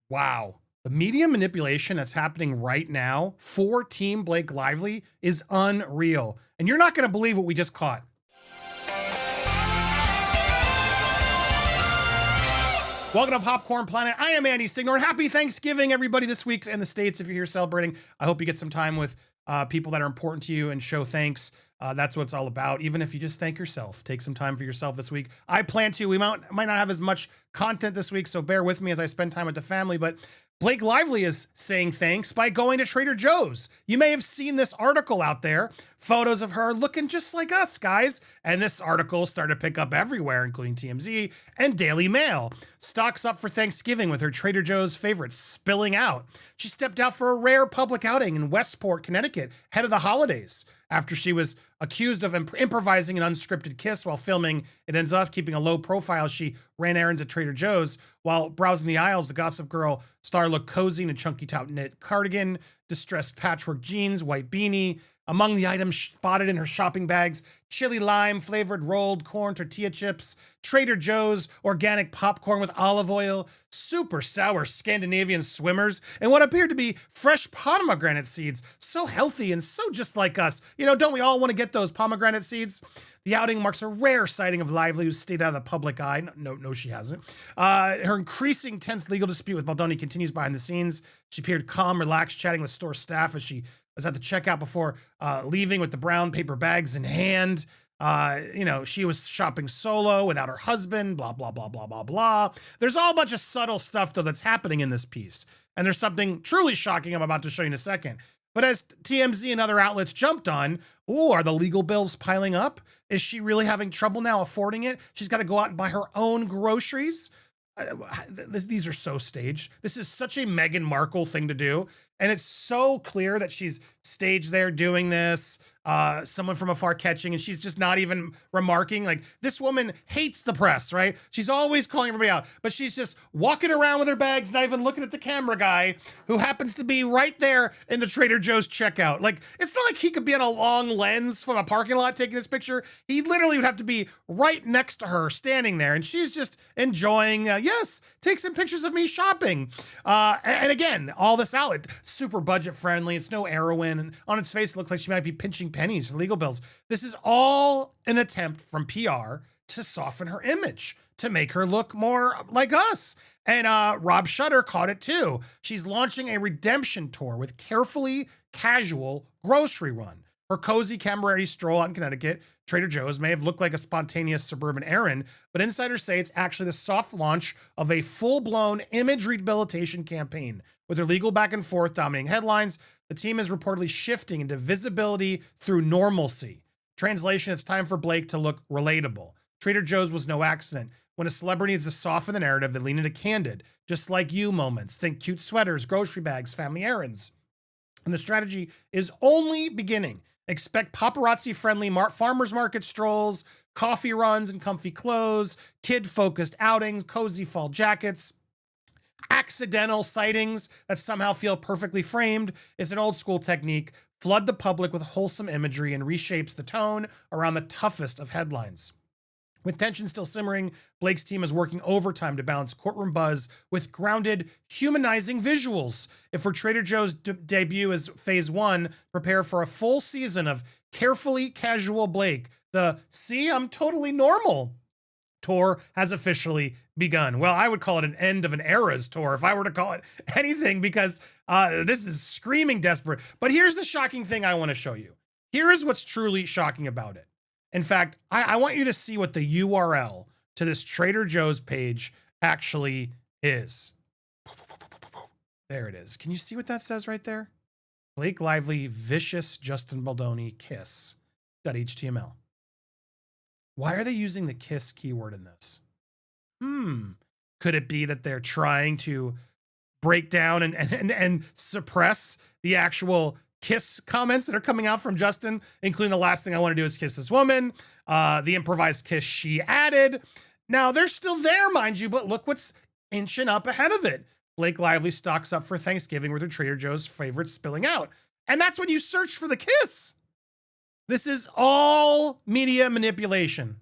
Wow. The media manipulation that's happening right now for Team Blake Lively is unreal. And you're not going to believe what we just caught. Welcome to Popcorn Planet. I am Andy Signore. Happy Thanksgiving, everybody, this week in the States. If you're here celebrating, I hope you get some time with people that are important to you and show thanks. That's what it's all about. Even if you just thank yourself, take some time for yourself this week. I plan to. We might not have as much content this week, so bear with me as I spend time with the family. But Blake Lively is saying thanks by going to Trader Joe's. You may have seen this article out there, photos of her looking just like us, guys. And this article started to pick up everywhere, including TMZ and Daily Mail. Stocks up for Thanksgiving with her Trader Joe's favorites spilling out. She stepped out for a rare public outing in Westport, Connecticut, ahead of the holidays. After she was accused of improvising an unscripted kiss while filming, it ends up keeping a low profile. She ran errands at Trader Joe's. While browsing the aisles, the Gossip Girl star looked cozy in a chunky top knit cardigan, distressed patchwork jeans, white beanie. Among the items spotted in her shopping bags, chili lime flavored rolled corn tortilla chips, Trader Joe's organic popcorn with olive oil, super sour Scandinavian swimmers, and what appeared to be fresh pomegranate seeds. So healthy and so just like us. You know, don't we all want to get those pomegranate seeds? The outing marks a rare sighting of Lively, who stayed out of the public eye. No, she hasn't. Her increasing tense legal dispute with Baldoni continues behind the scenes. She appeared calm, relaxed, chatting with store staff as she was at the checkout before leaving with the brown paper bags in hand. She was shopping solo without her husband, blah, blah, blah, blah, blah, blah. There's all a bunch of subtle stuff, though, that's happening in this piece. And there's something truly shocking I'm about to show you in a second. But as TMZ and other outlets jumped on, are the legal bills piling up? Is she really having trouble now affording it? She's got to go out and buy her own groceries. These are so staged. This is such a Meghan Markle thing to do. And it's so clear that she's staged there doing this, someone from afar catching, and she's just not even remarking. Like, this woman hates the press, right? She's always calling everybody out, but she's just walking around with her bags, not even looking at the camera guy who happens to be right there in the Trader Joe's checkout. Like, it's not like he could be on a long lens from a parking lot taking this picture. He literally would have to be right next to her, standing there, and she's just enjoying, yes, take some pictures of me shopping. And again, all this outlet, super budget friendly. It's no heroin. And on its face, it looks like she might be pinching pennies for legal bills. This is all an attempt from PR to soften her image, to make her look more like us. And Rob Shutter caught it too. She's launching a redemption tour with carefully casual grocery run. Her cozy Camberry stroll out in Connecticut, Trader Joe's, may have looked like a spontaneous suburban errand, but insiders say it's actually the soft launch of a full-blown image rehabilitation campaign. With her legal back and forth dominating headlines, the team is reportedly shifting into visibility through normalcy. Translation, it's time for Blake to look relatable. Trader Joe's was no accident. When a celebrity needs to soften the narrative, they lean into candid, just like you moments. Think cute sweaters, grocery bags, family errands. And the strategy is only beginning. Expect paparazzi-friendly farmers market strolls, coffee runs in comfy clothes, kid-focused outings, cozy fall jackets, accidental sightings that somehow feel perfectly framed. It's an old school technique. Flood the public with wholesome imagery and reshapes the tone around the toughest of headlines. With tension still simmering, Blake's team is working overtime to balance courtroom buzz with grounded, humanizing visuals. If her Trader Joe's debut is phase one, prepare for a full season of carefully casual Blake. The "See, I'm totally normal" tour has officially begun. Well, I would call it an end of an era's tour if I were to call it anything, because this is screaming desperate. But here's the shocking thing I want to show you. Here is what's truly shocking about it. In fact, I want you to see what the URL to this Trader Joe's page actually is. There it is. Can you see what that says right there? Blake Lively, vicious Justin Baldoni, kiss.html. Why are they using the kiss keyword in this? Could it be that they're trying to break down and suppress the actual kiss comments that are coming out from Justin, including the last thing I want to do is kiss this woman, the improvised kiss she added. Now, they're still there, mind you, but look what's inching up ahead of it. Blake Lively stocks up for Thanksgiving with her Trader Joe's favorites spilling out. And that's when you search for the kiss. This is all media manipulation.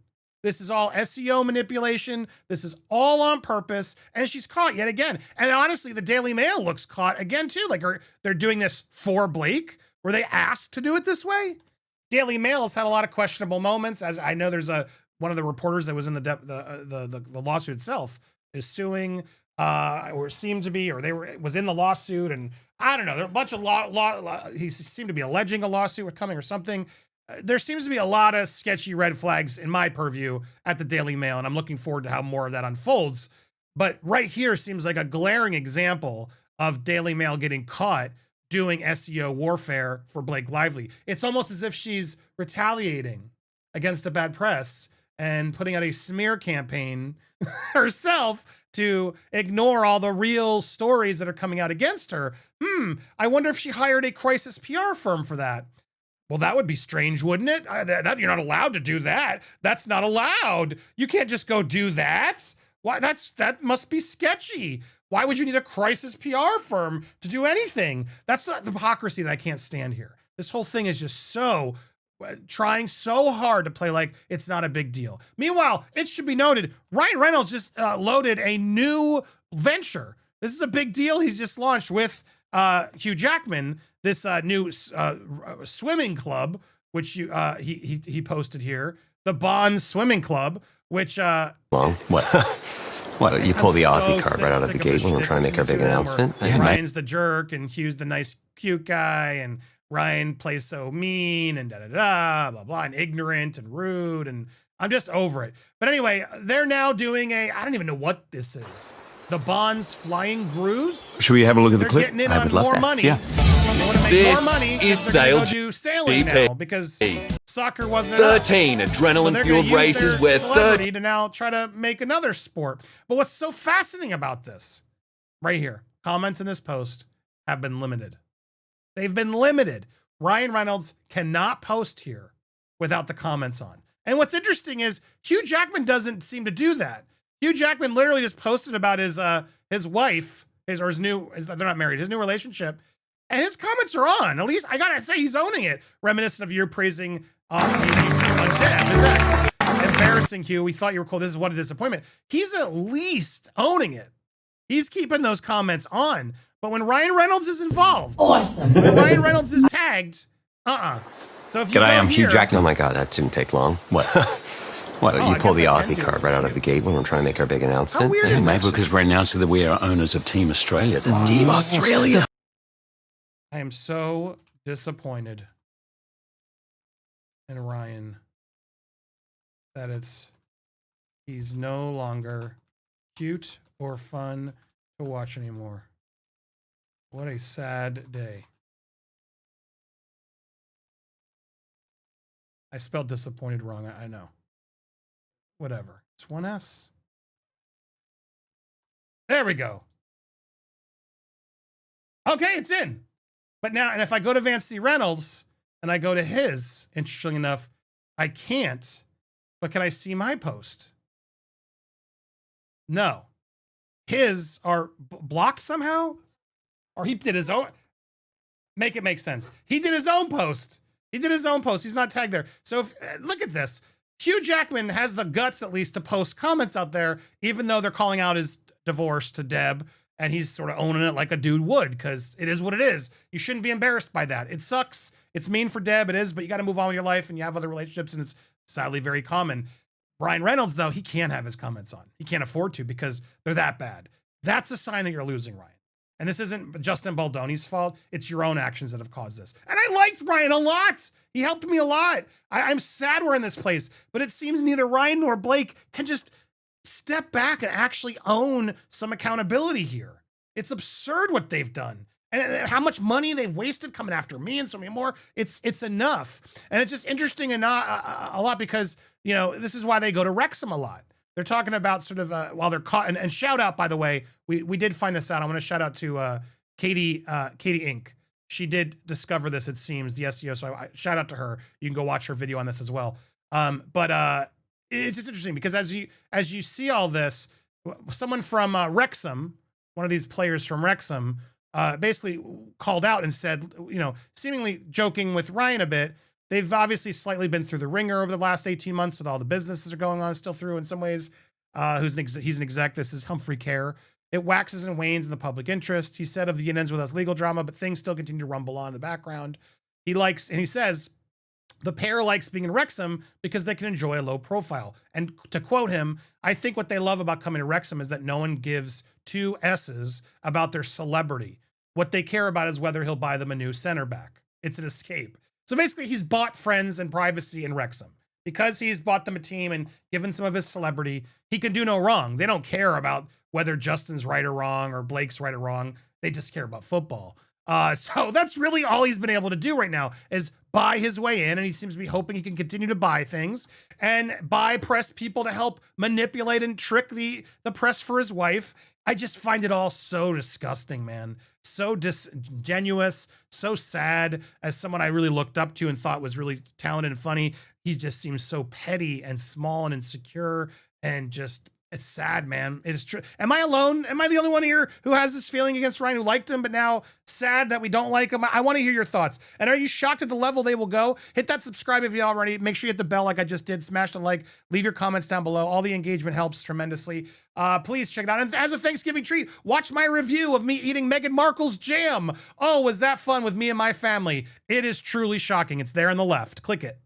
This is all SEO manipulation. This is all on purpose. And she's caught yet again. And honestly, the Daily Mail looks caught again too. Like they're doing this for Blake. Were they asked to do it this way? Daily Mail has had a lot of questionable moments. As I know, there's one of the reporters that was in the lawsuit itself is suing, or seemed to be, or was in the lawsuit, and I don't know. There are a bunch of he seemed to be alleging a lawsuit was coming or something. There seems to be a lot of sketchy red flags in my purview at the Daily Mail, and I'm looking forward to how more of that unfolds. But right here seems like a glaring example of Daily Mail getting caught doing SEO warfare for Blake Lively. It's almost as if she's retaliating against the bad press and putting out a smear campaign herself to ignore all the real stories that are coming out against her. I wonder if she hired a crisis PR firm for that. Well, that would be strange, wouldn't it? That you're not allowed to do that. That's not allowed. You can't just go do that. Why? That must be sketchy. Why would you need a crisis PR firm to do anything? That's the hypocrisy that I can't stand here. This whole thing is just so trying so hard to play like it's not a big deal. Meanwhile, it should be noted, Ryan Reynolds just loaded a new venture. This is a big deal. He's just launched with Hugh Jackman, this new swimming club, which he posted here, the Bonds Swimming Club, which what? What, you pull the Aussie card right out of the gate when we're trying to make our big announcement? Ryan's the jerk and Hugh's the nice, cute guy, and Ryan plays so mean and blah, blah, and ignorant and rude, and I'm just over it. But anyway, they're now doing I don't even know what this is. The Bonds Flying Cruise? Should we have a look at the clip? Getting in on more money. Yeah. They want to make more money is they're going to go do sailing now because soccer wasn't 13 adrenaline-fueled races where celebrity to now try to make another sport. But what's so fascinating about this, right here, comments in this post have been limited. They've been limited. Ryan Reynolds cannot post here without the comments on. And what's interesting is Hugh Jackman doesn't seem to do that. Hugh Jackman literally just posted about his wife, they're not married, his new relationship, and his comments are on. At least I gotta say he's owning it. Reminiscent of you praising Deb, his ex. Embarrassing, Hugh. We thought you were cool. This is what a disappointment. He's at least owning it. He's keeping those comments on. But when Ryan Reynolds is involved, awesome. When Ryan Reynolds is tagged, So if you I'm Hugh Jackman. Oh my God, that didn't take long. What? What, you pull the Aussie card right out of the gate when we're trying to make our big announcement? How weird is maybe because right now so that we are owners of Team Australia. Team Australia. I am so disappointed in Ryan that he's no longer cute or fun to watch anymore. What a sad day. I spelled disappointed wrong. I know. Whatever. It's one S. There we go. Okay, it's in. But now, and if I go to Vance D. Reynolds and I go to his, interestingly enough, I can't. But can I see my post? No. His are blocked somehow? Or he did his own. Make it make sense. He did his own post. He's not tagged there. So look at this. Hugh Jackman has the guts, at least, to post comments out there, even though they're calling out his divorce to Deb, and he's sort of owning it like a dude would, because it is what it is. You shouldn't be embarrassed by that. It sucks. It's mean for Deb. It is, but you got to move on with your life, and you have other relationships, and it's sadly very common. Ryan Reynolds, though, he can't have his comments on. He can't afford to because they're that bad. That's a sign that you're losing, Ryan. And this isn't Justin Baldoni's fault. It's your own actions that have caused this. And I liked Ryan a lot. He helped me a lot. I'm sad we're in this place, but it seems neither Ryan nor Blake can just step back and actually own some accountability here. It's absurd what they've done. And how much money they've wasted coming after me and so many more. It's enough. And it's just interesting and a lot because, this is why they go to Wrexham a lot. They're talking about sort of while they're caught, and shout out, by the way, we did find this out. I want to shout out to Katie Inc. She did discover this, it seems, the SEO. So I shout out to her. You can go watch her video on this as well. But it's just interesting because as you see all this, someone from Wrexham, one of these players from Wrexham, basically called out and said, seemingly joking with Ryan a bit, they've obviously slightly been through the ringer over the last 18 months with all the businesses are going on, still through in some ways. He's an exec. This is Humphrey Care. It waxes and wanes in the public interest. He said of the ends with us legal drama, but things still continue to rumble on in the background. He says, the pair likes being in Wrexham because they can enjoy a low profile. And to quote him, I think what they love about coming to Wrexham is that no one gives two S's about their celebrity. What they care about is whether he'll buy them a new center back. It's an escape. So basically, he's bought friends and privacy in Wrexham. Because he's bought them a team and given some of his celebrity, he can do no wrong. They don't care about whether Justin's right or wrong or Blake's right or wrong. They just care about football. So that's really all he's been able to do right now is buy his way in. And he seems to be hoping he can continue to buy things and buy press people to help manipulate and trick the press for his wife. I just find it all so disgusting, man. So disingenuous, so sad. As someone I really looked up to and thought was really talented and funny, he just seems so petty and small and insecure and just, it's sad, man. It is true. Am I alone? Am I the only one here who has this feeling against Ryan, who liked him, but now sad that we don't like him? I want to hear your thoughts. And are you shocked at the level they will go? Hit that subscribe if you already. Make sure you hit the bell like I just did. Smash the like. Leave your comments down below. All the engagement helps tremendously. Please check it out. And as a Thanksgiving treat, watch my review of me eating Meghan Markle's jam. Oh, was that fun with me and my family? It is truly shocking. It's there on the left. Click it.